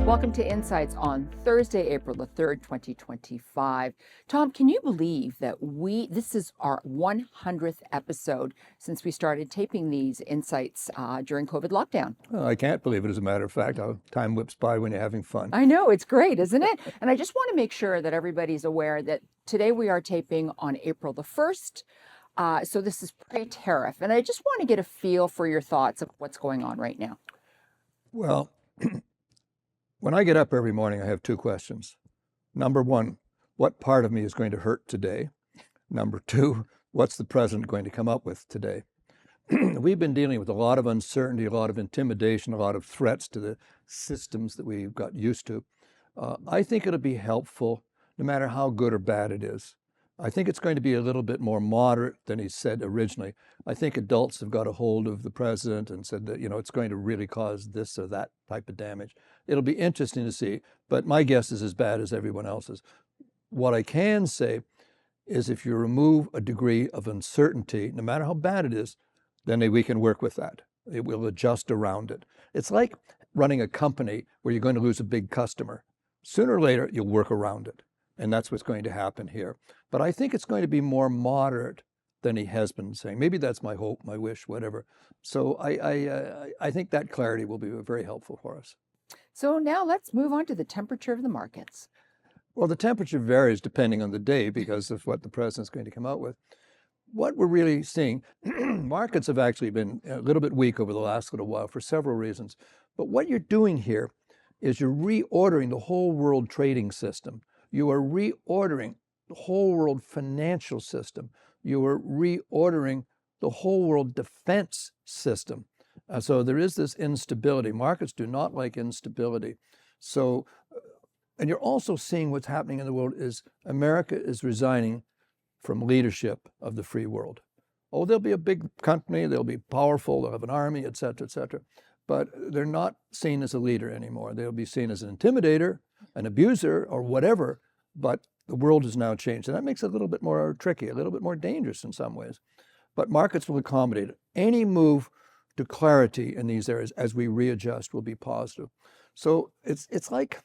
Welcome to Insights on Thursday, April the 3rd, 2025. Tom, can you believe that this is our 100th episode since we started taping these Insights during COVID lockdown? Well, I can't believe it, as a matter of fact. How time whips by when you're having fun. I know, it's great, isn't it? And I just want to make sure that everybody's aware that today we are taping on April the 1st. So this is pre-tariff. And I just want to get a feel for your thoughts of what's going on right now. Well, when I get up every morning, I have two questions. Number one, what part of me is going to hurt today? Number two, what's the president going to come up with today? We've been dealing with a lot of uncertainty, a lot of intimidation, a lot of threats to the systems that we've got used to. I think it'll be helpful, no matter how good or bad it is. I think it's going to be a little bit more moderate than he said originally. I think adults have got a hold of the president and said that, it's going to really cause this or that type of damage. It'll be interesting to see, but my guess is as bad as everyone else's. What I can say is if you remove a degree of uncertainty, no matter how bad it is, then we can work with that. It will adjust around it. It's like running a company where you're going to lose a big customer. Sooner or later, you'll work around it. And that's what's going to happen here. But I think it's going to be more moderate than he has been saying. Maybe that's my hope, my wish, whatever. So I think that clarity will be very helpful for us. So now let's move on to the temperature of the markets. Well, the temperature varies depending on the day because of what the president's going to come out with. What we're really seeing, markets have actually been a little bit weak over the last little while for several reasons. But what you're doing here is you're reordering the whole world trading system. You are reordering the whole world financial system. You are reordering the whole world defense system. So there is this instability. Markets do not like instability. So, and you're also seeing what's happening in the world is America is resigning from leadership of the free world. Oh, they'll be a big company, they'll be powerful, they'll have an army, et cetera, but they're not seen as a leader anymore. They'll be seen as an intimidator, an abuser, or whatever, but the world has now changed. And that makes it a little bit more tricky, a little bit more dangerous in some ways. But markets will accommodate it. Any move to clarity in these areas as we readjust will be positive. So it's like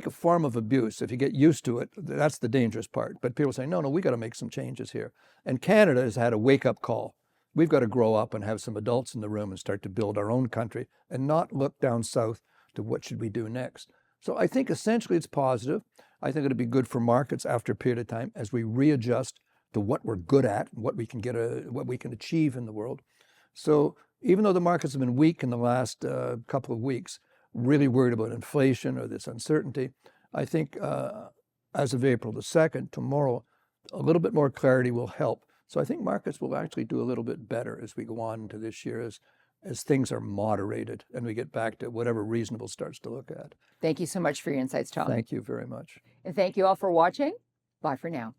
a form of abuse. If you get used to it, that's the dangerous part. But people say, no, we got to make some changes here. And Canada has had a wake-up call. We've got to grow up and have some adults in the room and start to build our own country and not look down south to what should we do next. So I think essentially it's positive. I think it'll be good for markets after a period of time as we readjust to what we're good at and what we can what we can achieve in the world. So even though the markets have been weak in the last couple of weeks, really worried about inflation or this uncertainty, I think as of April the 2nd, tomorrow, a little bit more clarity will help. So I think markets will actually do a little bit better as we go on into this year as things are moderated and we get back to whatever reasonable starts to look at. Thank you so much for your insights, Tom. Thank you very much. And thank you all for watching. Bye for now.